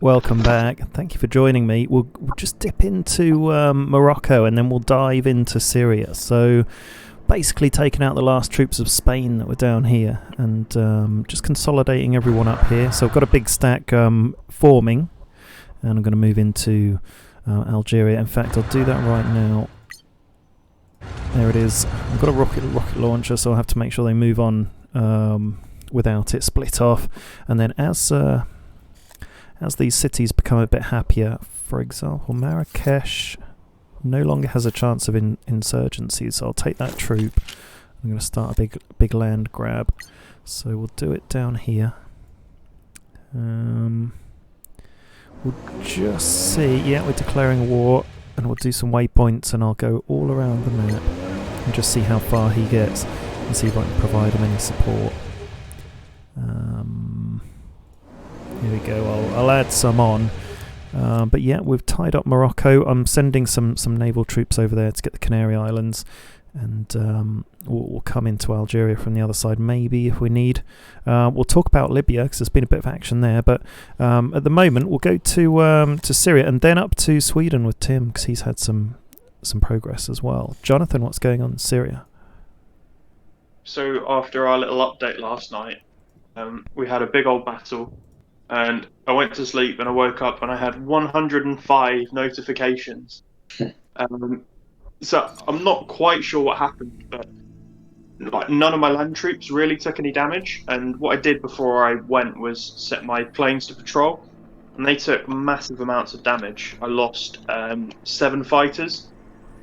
Welcome back. Thank you for joining me. We'll just dip into Morocco and then we'll dive into Syria. So basically taking out the last troops of Spain that were down here and just consolidating everyone up here. So I've got a big stack forming and I'm going to move into Algeria. In fact, I'll do that right now. There it is. I've got a rocket launcher, so I'll have to make sure they move on without it split off. And then as these cities become a bit happier, for example, Marrakesh no longer has a chance of insurgencies, so I'll take that troop. I'm going to start a big land grab. So we'll do it down here. We'll just see. Yeah, we're declaring war, and we'll do some waypoints, and I'll go all around the map and just see how far he gets and see if I can provide him any support. Here we go. I'll add some on. But yeah, we've tied up Morocco. I'm sending some naval troops over there to get the Canary Islands, and we'll come into Algeria from the other side maybe if we need. We'll talk about Libya because there's been a bit of action there, but at the moment we'll go to Syria and then up to Sweden with Tim because he's had some progress as well. Jonathan, what's going on in Syria? So after our little update last night, we had a big old battle. And I went to sleep and I woke up and I had 105 notifications. So I'm not quite sure what happened, but like none of my land troops really took any damage. And what I did before I went was set my planes to patrol, and they took massive amounts of damage. I lost 7 fighters.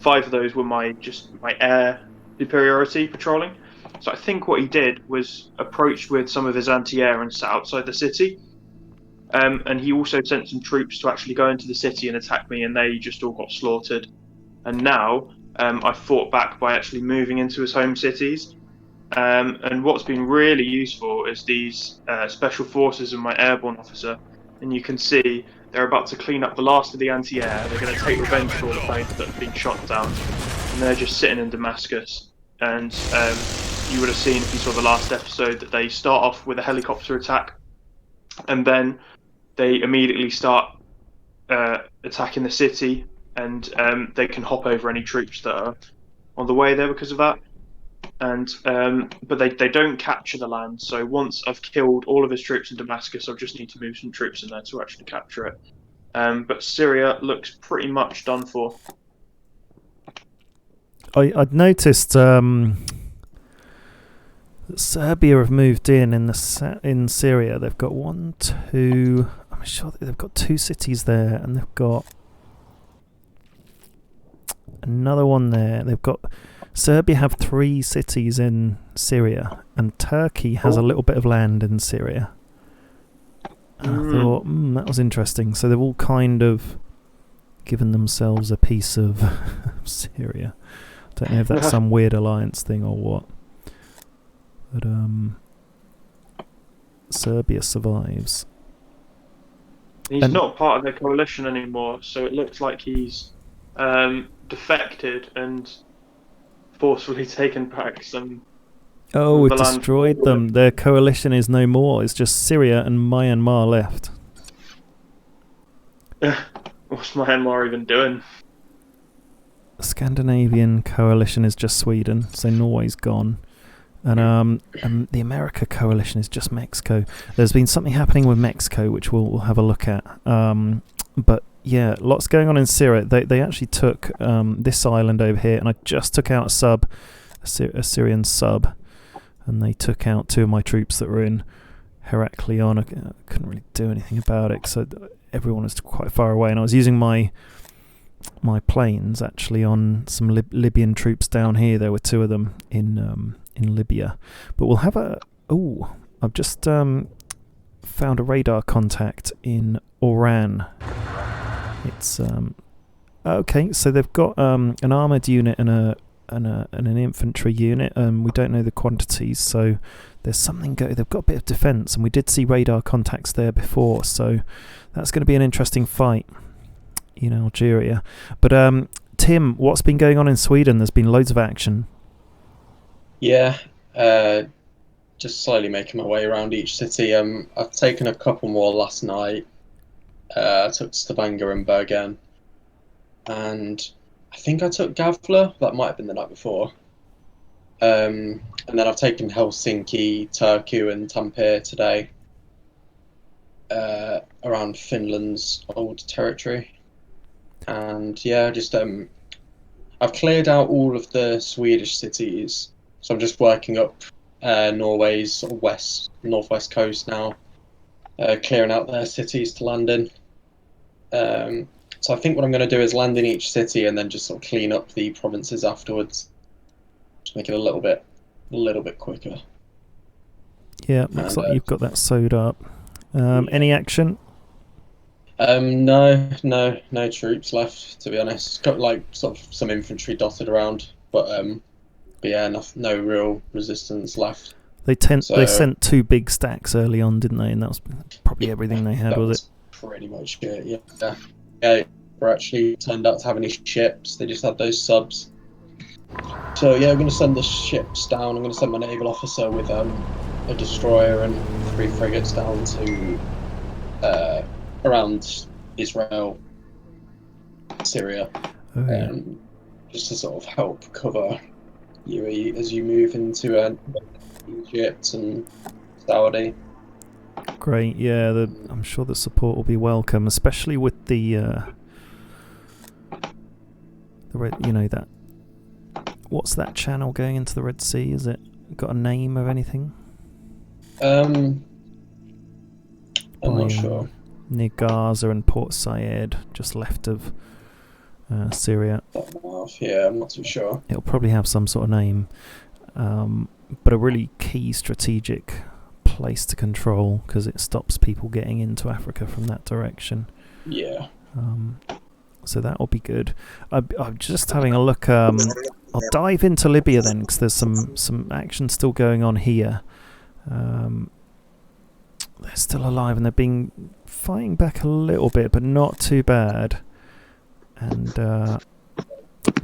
5 of those were my air superiority patrolling. So I think what he did was approached with some of his anti-air and sat outside the city. And he also sent some troops to actually go into the city and attack me, and they just all got slaughtered. And now I fought back by actually moving into his home cities. And what's been really useful is these special forces and my airborne officer. And you can see they're about to clean up the last of the anti-air. They're going to take revenge for all the planes that have been shot down. And they're just sitting in Damascus. And you would have seen if you saw the last episode that they start off with a helicopter attack. And then they immediately start attacking the city, and they can hop over any troops that are on the way there because of that. And but they don't capture the land. So once I've killed all of his troops in Damascus, I just need to move some troops in there to actually capture it. But Syria looks pretty much done for. I'd noticed Serbia have moved in Syria. They've got 1, 2. I'm sure they've got 2 cities there, and they've got another one there. Serbia have 3 cities in Syria, and Turkey has a little bit of land in Syria. And I thought, that was interesting. So they've all kind of given themselves a piece of Syria. I don't know if that's some weird alliance thing or what. But Serbia survives. He's not part of their coalition anymore, so it looks like he's defected and forcefully taken back some. Oh, we've destroyed them. Their coalition is no more. It's just Syria and Myanmar left. What's Myanmar even doing? The Scandinavian coalition is just Sweden, so Norway's gone. And the America coalition is just Mexico. There's been something happening with Mexico, which we'll have a look at. But yeah, lots going on in Syria. They actually took this island over here, and I just took out a Syrian sub, and they took out 2 of my troops that were in Heraklion. I couldn't really do anything about it, so everyone was quite far away, and I was using my planes actually on some Libyan troops down here. There were 2 of them in Libya. But we'll have I've just found a radar contact in Oran. It's okay, so they've got an armoured unit and an infantry unit. We don't know the quantities, so there's something they've got a bit of defence, and we did see radar contacts there before, so that's going to be an interesting fight in Algeria. But Tim, what's been going on in Sweden? There's been loads of action. Yeah, just slowly making my way around each city. I've taken a couple more last night. I took Stavanger and Bergen, and I think I took Gavla. That might have been the night before. And then I've taken Helsinki, Turku, and Tampere today, around Finland's old territory. And yeah, just I've cleared out all of the Swedish cities, so I'm just working up Norway's sort of northwest coast now, clearing out their cities to land in. So I think what I'm going to do is land in each city and then just sort of clean up the provinces afterwards, to make it a little bit quicker. Yeah, looks like you've got that sewed up. Any action? No troops left, to be honest. Got like sort of some infantry dotted around, but yeah, no real resistance left. They sent 2 big stacks early on, didn't they? And that was probably everything they had, was it? Pretty much it, yeah. Yeah, were actually turned out to have any ships. They just had those subs. So yeah, I'm going to send the ships down. I'm going to send my naval officer with a destroyer and 3 frigates down to around Israel, Syria, just to sort of help cover you as you move into Egypt and Saudi. Great, yeah. I'm sure the support will be welcome, especially with the that. What's that channel going into the Red Sea? Is it got a name of anything? I'm not sure. Near Gaza and Port Said, just left of Syria. Yeah, I'm not too sure. It'll probably have some sort of name, but a really key strategic place to control because it stops people getting into Africa from that direction. Yeah. So that will be good. I'm just having a look. I'll dive into Libya then because there's some action still going on here. They're still alive and they're being fighting back a little bit, but not too bad. And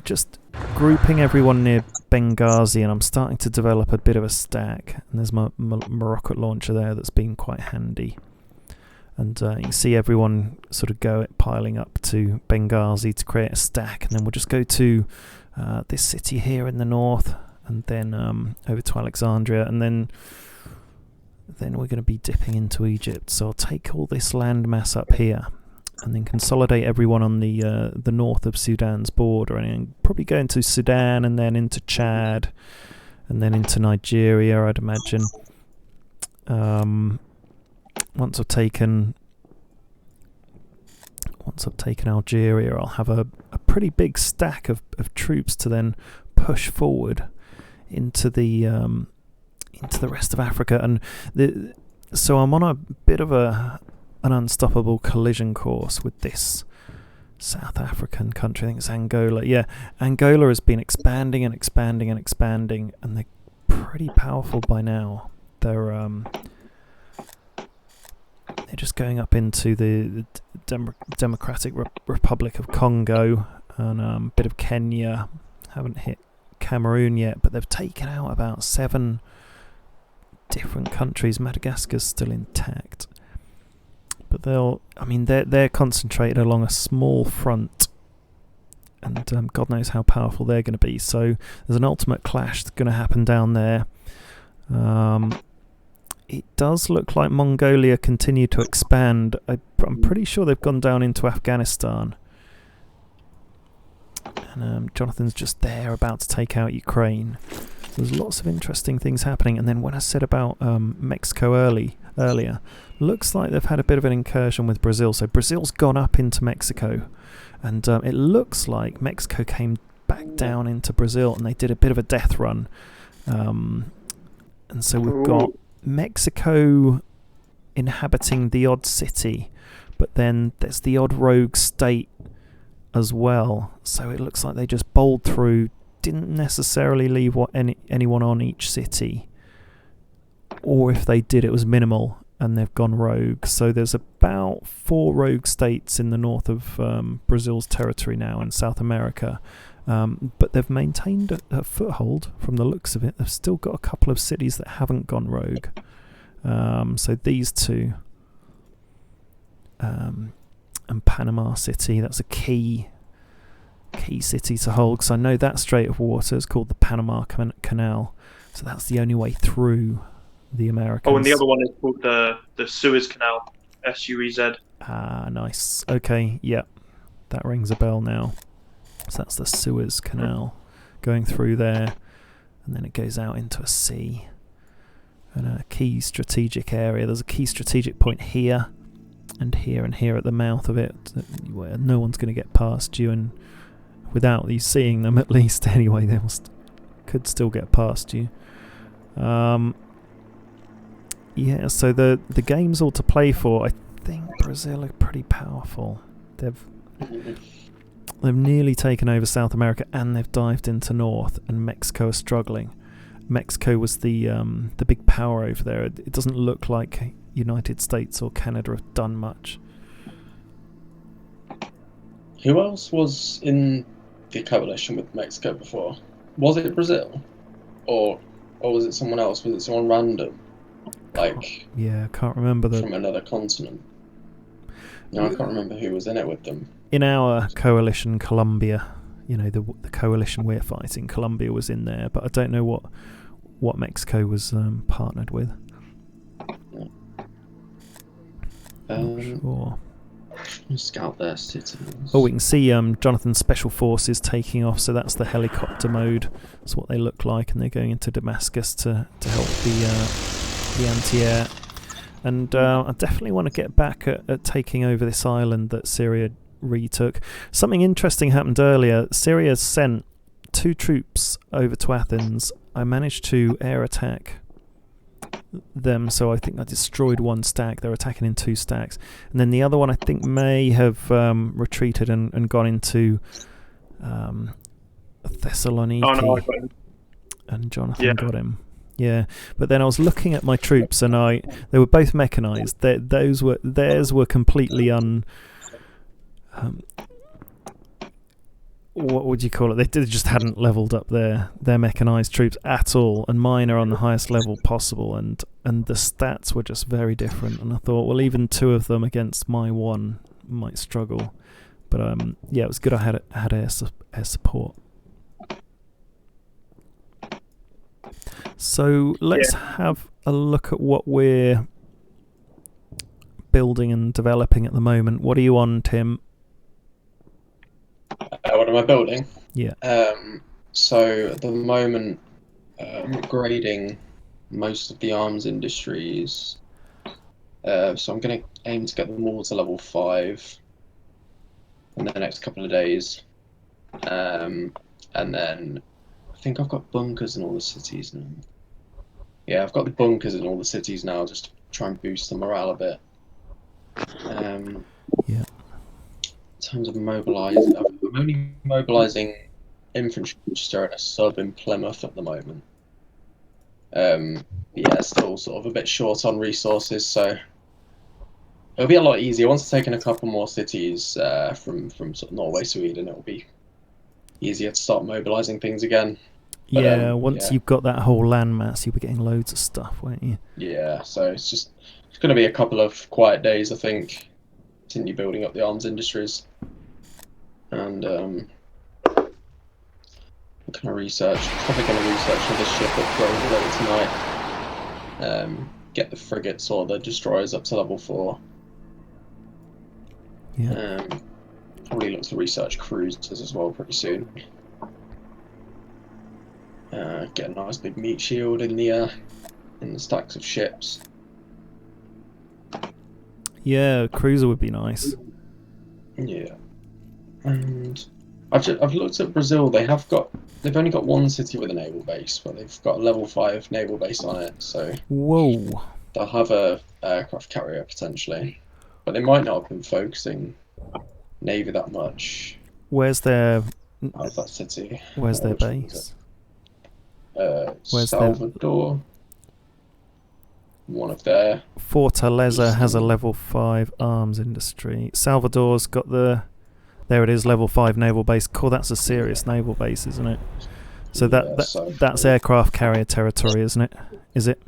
just grouping everyone near Benghazi, and I'm starting to develop a bit of a stack. And there's my rocket launcher there that's been quite handy. And you can see everyone sort of piling up to Benghazi to create a stack, and then we'll just go to this city here in the north, and then over to Alexandria, and then we're going to be dipping into Egypt. So I'll take all this land mass up here, and then consolidate everyone on the north of Sudan's border, and probably go into Sudan, and then into Chad, and then into Nigeria, I'd imagine. Once I've taken Algeria, I'll have a pretty big stack of troops to then push forward into the rest of Africa. And so I'm on a bit of an unstoppable collision course with this South African country. I think it's Angola. Yeah, Angola has been expanding and expanding and expanding, and they're pretty powerful by now. They're just going up into the Democratic Republic of Congo and a bit of Kenya. Haven't hit Cameroon yet, but they've taken out about 7 different countries. Madagascar's still intact, but they're concentrated along a small front, and God knows how powerful they're going to be. So there's an ultimate clash that's going to happen down there. It does look like Mongolia continue to expand. I'm pretty sure they've gone down into Afghanistan. And Jonathan's just there about to take out Ukraine. There's lots of interesting things happening. And then when I said about Mexico earlier, looks like they've had a bit of an incursion with Brazil. So Brazil's gone up into Mexico. And it looks like Mexico came back down into Brazil and they did a bit of a death run. And so we've got Mexico inhabiting the odd city, but then there's the odd rogue state as well. So it looks like they just bowled through, didn't necessarily leave anyone on each city, or if they did, it was minimal, and they've gone rogue. So there's about 4 rogue states in the north of Brazil's territory now in South America. But they've maintained a foothold from the looks of it. They've still got a couple of cities that haven't gone rogue. So these two, and Panama City. That's a key city to hold, because I know that strait of water is called the Panama Canal, so that's the only way through the Americas. Oh, and the other one is called the Suez Canal, Suez. Ah, nice. Okay, yep, that rings a bell now. So that's the Suez Canal going through there, and then it goes out into a sea. And a key strategic area. There's a key strategic point here, and here at the mouth of it, where no one's going to get past you, and without you seeing them, at least anyway, they could still get past you. Yeah, so the game's all to play for. I think Brazil are pretty powerful. They've nearly taken over South America, and they've dived into North, and Mexico are struggling. Mexico was the big power over there. It doesn't look like United States or Canada have done much. Who else was in the coalition with Mexico before? Was it Brazil, or was it someone else? Was it someone random, like I can't remember from another continent? No, I can't remember who was in it with them. In our coalition, Colombia, the coalition we're fighting, Colombia was in there, but I don't know what Mexico was partnered with. Not sure. Scout their cities. Oh, we can see Jonathan's special forces taking off, so that's the helicopter mode. That's what they look like, and they're going into Damascus to help the anti-air. And I definitely want to get back at taking over this island that Syria retook. Something interesting happened earlier. Syria sent 2 troops over to Athens. I managed to air attack them, so I think I destroyed 1 stack. They're attacking in 2 stacks, and then the other one I think may have retreated and gone into Thessaloniki. Oh, no, I got him. And Jonathan got him. Yeah, but then I was looking at my troops, and they were both mechanized. Theirs were completely what would you call it? They just hadn't leveled up their mechanized troops at all, and mine are on the highest level possible, and the stats were just very different. And I thought, well, even 2 of them against my 1 might struggle. But it was good. I had air support. So let's have a look at what we're building and developing at the moment. What are you on, Tim? What am I building? Yeah. So at the moment, I'm upgrading most of the arms industries. So I'm going to aim to get them all to level 5 in the next couple of days. And then I think I've got bunkers in all the cities now. Yeah, I've got the bunkers in all the cities now, just to try and boost the morale a bit. In terms of mobilising, I'm only mobilising infantry and a sub in Plymouth at the moment. Still sort of a bit short on resources, so it'll be a lot easier once I've taken a couple more cities from sort of Norway, Sweden. It'll be easier to start mobilising things again. But, once you've got that whole landmass, you'll be getting loads of stuff, won't you? Yeah, so it's going to be a couple of quiet days, I think. Continue building up the arms industries, and I'm going to research. Probably going to research for this ship upgrade later tonight. Get the frigates or the destroyers up to level 4. Yeah. Probably look to research cruisers as well pretty soon. Get a nice big meat shield in the stacks of ships. Yeah, cruiser would be nice. Yeah, and I've looked at Brazil. They've only got 1 city with a naval base, but they've got a level 5 naval base on it. So whoa, they'll have a aircraft carrier potentially, but they might not have been focusing navy that much. Where's their that city? Where's their base? Where's Salvador? One of their Fortaleza has a level 5 arms industry. Salvador's got there it is, level 5 naval base. Cool, that's a serious naval base, isn't it? So that's aircraft carrier territory, isn't it? Is it?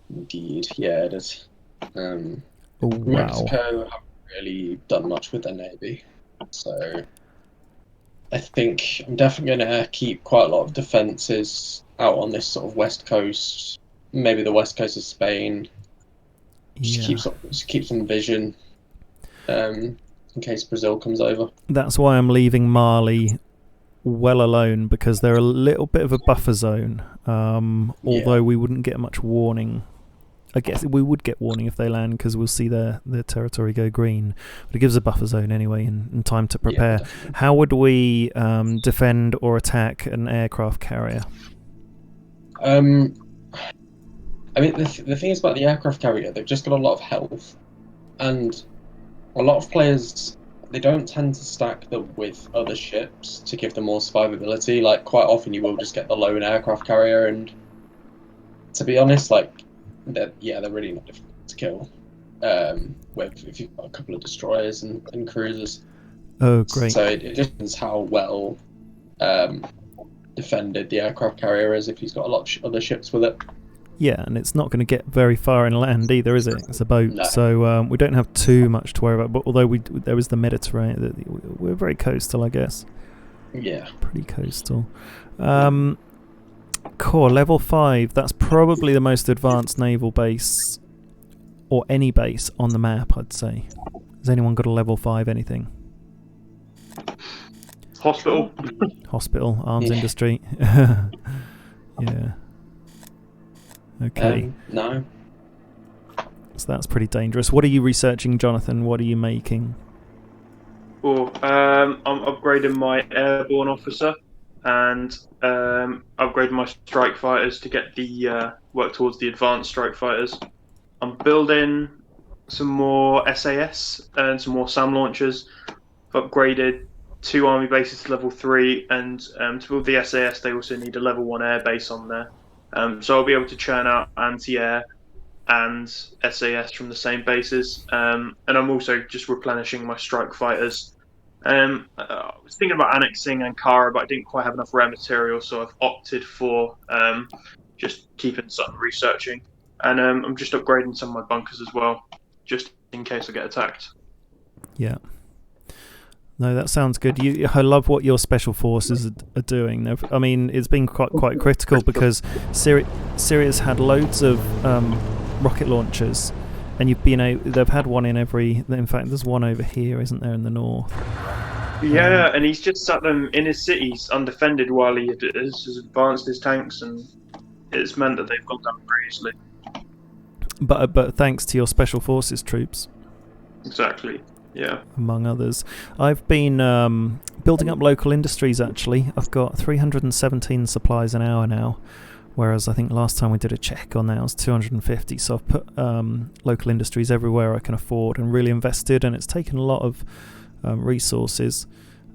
Indeed, yeah, it is. Oh, wow. Mexico really done much with their navy. So I think I'm definitely going to keep quite a lot of defences out on this sort of west coast, maybe the west coast of Spain. Just keep some vision in case Brazil comes over. That's why I'm leaving Mali well alone, because they're a little bit of a buffer zone. Although we wouldn't get much warning. I guess we would get warning if they land, because we'll see their territory go green. But it gives a buffer zone anyway, and time to prepare. Yeah, how would we defend or attack an aircraft carrier? I mean, the thing is about the aircraft carrier, they've just got a lot of health, and a lot of players, they don't tend to stack them with other ships to give them more survivability. Like, quite often you will just get the lone aircraft carrier, and to be honest, like, they're really not difficult to kill. If you've got a couple of destroyers and cruisers. Oh, great! So it just depends how well defended the aircraft carrier is if he's got a lot of other ships with it. Yeah, and it's not going to get very far inland either, is it? It's a boat, No. So we don't have too much to worry about. But although there is the Mediterranean, we're very coastal, I guess. Yeah. Pretty coastal. Core level 5. That's probably the most advanced naval base, or any base on the map, I'd say. Has anyone got a level 5 anything? Hospital. Hospital, arms industry. Yeah. Okay. No. So that's pretty dangerous. What are you researching, Jonathan? What are you making? I'm upgrading my airborne officer and upgrading my strike fighters to get the work towards the advanced strike fighters. I'm building some more SAS and some more SAM launchers. I've upgraded 2 army bases to level 3, and to build the SAS they also need a level 1 air base on there. So I'll be able to churn out anti-air and SAS from the same bases. And I'm also just replenishing my strike fighters. I was thinking about annexing Ankara, but I didn't quite have enough rare material, so I've opted for just keeping some researching. And I'm just upgrading some of my bunkers as well, just in case I get attacked. Yeah. No, that sounds good. I love what your special forces are doing. I mean, it's been quite critical, because Syria's had loads of rocket launchers, and they've had one in every. In fact, there's one over here, isn't there, in the north? Yeah, and he's just sat them in his cities undefended while he has advanced his tanks, and it's meant that they've gone down very easily. But thanks to your special forces troops. Exactly. Yeah. Among others. I've been building up local industries, actually. I've got 317 supplies an hour now, whereas I think last time we did a check on that it was 250. So I've put local industries everywhere I can afford and really invested, and it's taken a lot of resources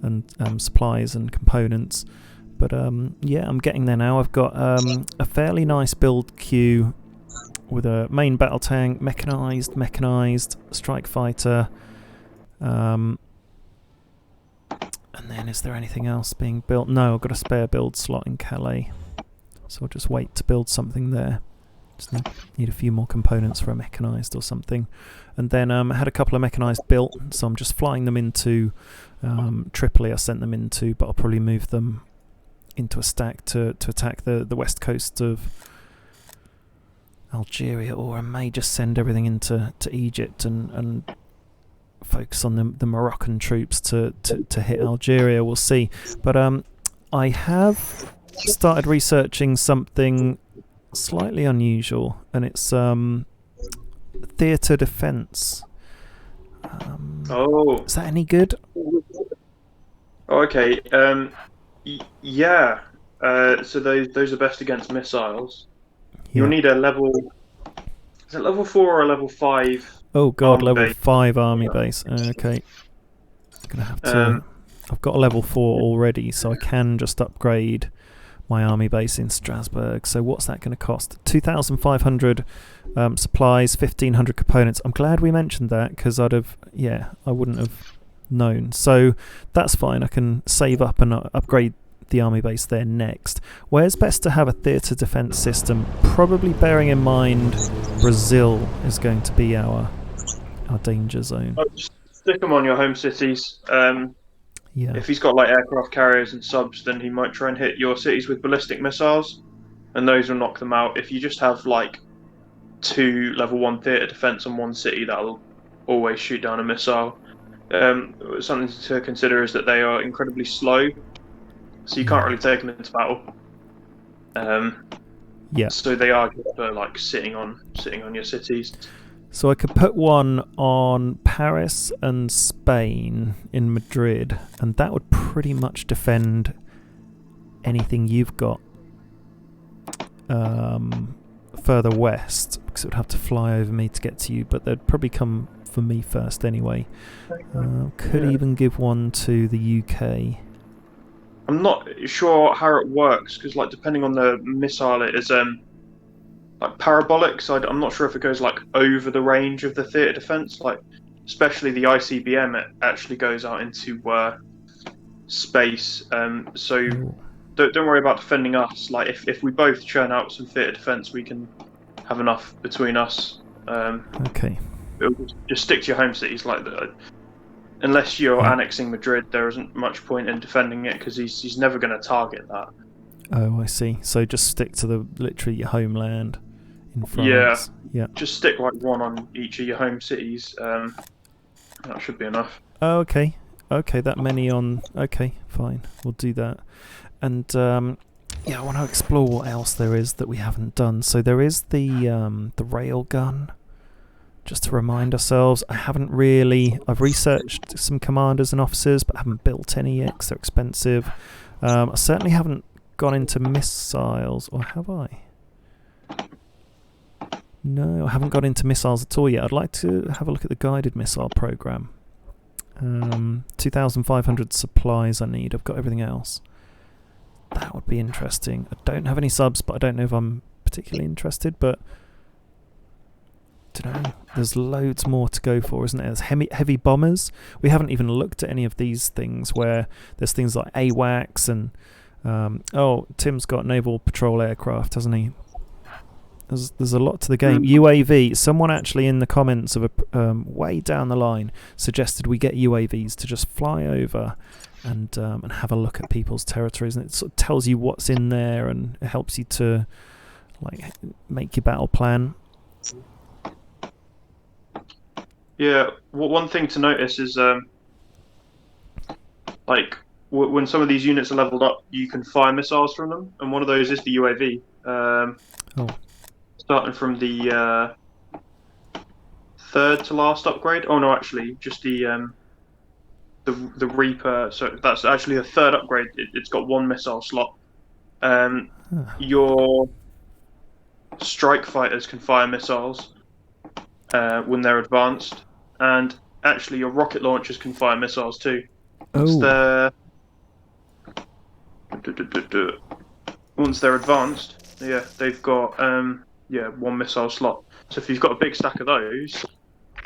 and supplies and components. But yeah, I'm getting there now. I've got a fairly nice build queue with a main battle tank, mechanized, strike fighter. And then is there anything else being built? No, I've got a spare build slot in Calais, so I'll just wait to build something there. Just need a few more components for a mechanized or something. And then I had a couple of mechanized built, so I'm just flying them into Tripoli. I sent them into, but I'll probably move them into a stack to attack the west coast of Algeria, or I may just send everything into Egypt and focus on the Moroccan troops to hit Algeria. We'll see. But I have started researching something slightly unusual, and it's theatre defence. Is that any good? Okay. Yeah. So those are best against missiles. You'll need a level. Is it level 4 or a level 5? Oh god, level 5 army base. Okay. I'm gonna have to. I've got a level 4 already, so I can just upgrade my army base in Strasbourg. So what's that going to cost? 2,500 supplies, 1,500 components. I'm glad we mentioned that, because I wouldn't have known. So that's fine. I can save up and upgrade the army base there next. Where's best to have a theatre defence system? Probably bearing in mind Brazil is going to be our danger zone. stick them on your home cities. Yeah. If he's got like aircraft carriers and subs, then he might try and hit your cities with ballistic missiles, and those will knock them out. If you just have like 2 level 1 theatre defense on one city, that'll always shoot down a missile. Something to consider is that they are incredibly slow, so you can't really take them into battle. Yeah. So they are good for like sitting on your cities. So I could put one on Paris and Spain in Madrid, and that would pretty much defend anything you've got further west, because it would have to fly over me to get to you, but they'd probably come for me first anyway. Could even give one to the UK. I'm not sure how it works because, like, depending on the missile, it is like parabolic. So I'm not sure if it goes like over the range of the theatre defense. Like, especially the ICBM, it actually goes out into space. So Ooh. don't worry about defending us. Like, if we both churn out some theatre defense, we can have enough between us. Okay. Just stick to your home cities, like that. Unless you're annexing Madrid, there isn't much point in defending it because he's never going to target that. Oh, I see. So just stick to literally your homeland in France. Yeah. Just stick like one on each of your home cities. That should be enough. Oh, okay. Okay, that many on. Okay, fine. We'll do that. And I want to explore what else there is that we haven't done. So there is the rail gun. Just to remind ourselves, I've researched some commanders and officers, but I haven't built any yet because they're expensive. I certainly haven't gone into missiles, or have I? No, I haven't got into missiles at all yet. I'd like to have a look at the guided missile program. 2,500 supplies I need. I've got everything else. That would be interesting. I don't have any subs, but I don't know if I'm particularly interested, but don't know. There's loads more to go for, isn't there? There's heavy bombers. We haven't even looked at any of these things where there's things like AWACS and Tim's got naval patrol aircraft, hasn't he? There's a lot to the game. UAV. Someone actually in the comments of way down the line suggested we get UAVs to just fly over and have a look at people's territories, and it sort of tells you what's in there and it helps you to like make your battle plan. Yeah, one thing to notice is like when some of these units are leveled up, you can fire missiles from them, and one of those is the UAV. Starting from the third to last upgrade. Oh no, actually, just the Reaper. So that's actually a third upgrade. It's got one missile slot. Your strike fighters can fire missiles when they're advanced, and actually your rocket launchers can fire missiles too. Once they're advanced, they've got one missile slot. So if you've got a big stack of those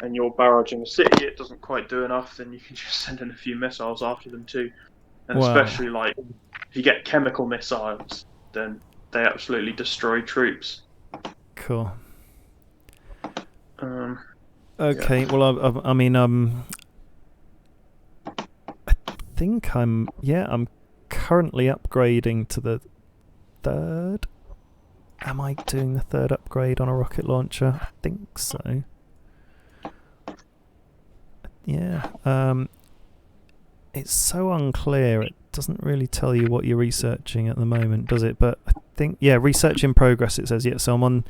and you're barraging a city, it doesn't quite do enough, then you can just send in a few missiles after them too. And especially like if you get chemical missiles, then they absolutely destroy troops. Cool. Okay. Yeah. Well, I mean, I think I'm currently upgrading to the third. Am I doing the third upgrade on a rocket launcher? I think so. Yeah. It's so unclear. It doesn't really tell you what you're researching at the moment, does it? But I think, research in progress, it says. Yeah, so I'm on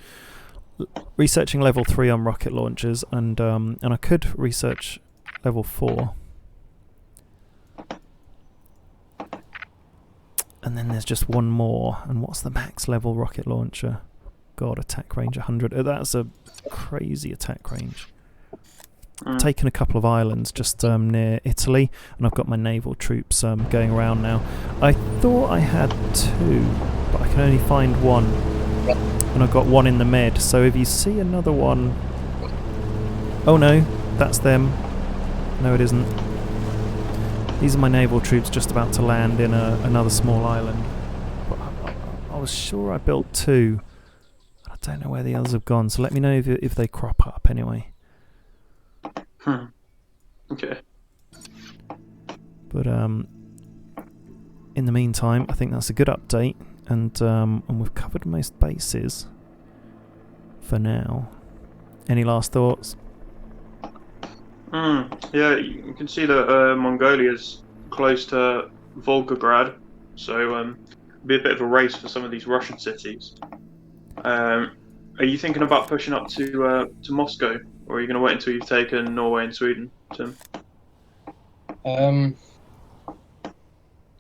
researching level 3 on rocket launchers, and I could research level 4. And then there's just one more. And what's the max level rocket launcher? God, attack range 100. That's a crazy attack range. I've taken a couple of islands just near Italy, and I've got my naval troops going around now. I thought I had 2, but I can only find 1. And I've got 1 in the Med, so if you see another one... Oh no, that's them. No, it isn't. These are my naval troops just about to land in another small island. But I was sure I built 2. I don't know where the others have gone, so let me know if they crop up anyway. Okay. But in the meantime, I think that's a good update, and we've covered most bases for now. Any last thoughts? Yeah, you can see that Mongolia's close to Volgograd, so it'll be a bit of a race for some of these Russian cities. Are you thinking about pushing up to Moscow, or are you going to wait until you've taken Norway and Sweden, Tim?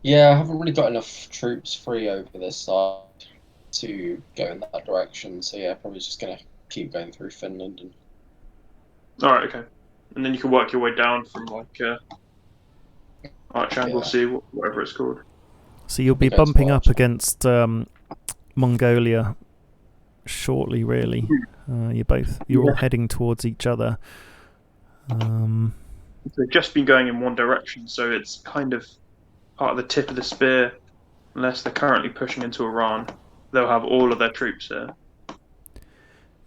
Yeah, I haven't really got enough troops free over this side to go in that direction. So yeah, probably just gonna keep going through Finland and All right, okay. And then you can work your way down from like Archangle Sea, whatever it's called. So you'll be bumping up against Mongolia shortly, really. You're all heading towards each other. They've just been going in one direction, so it's kind of part of the tip of the spear. Unless they're currently pushing into Iran, they'll have all of their troops there.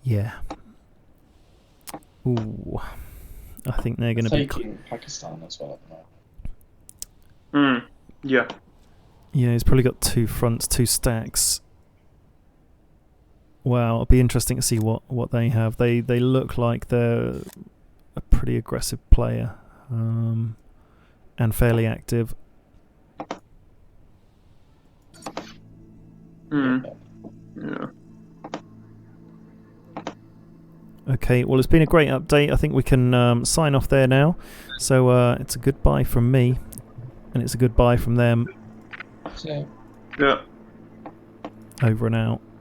Yeah. Ooh. I think they're going to be taking Pakistan as well. Yeah. Yeah, he's probably got two fronts, two stacks. Wow, it'll be interesting to see what they have. They look like they're a pretty aggressive player, and fairly active. Yeah. Okay, well, it's been a great update. I think we can sign off there now. So it's a goodbye from me, and it's a goodbye from them. So. Yeah. Over and out.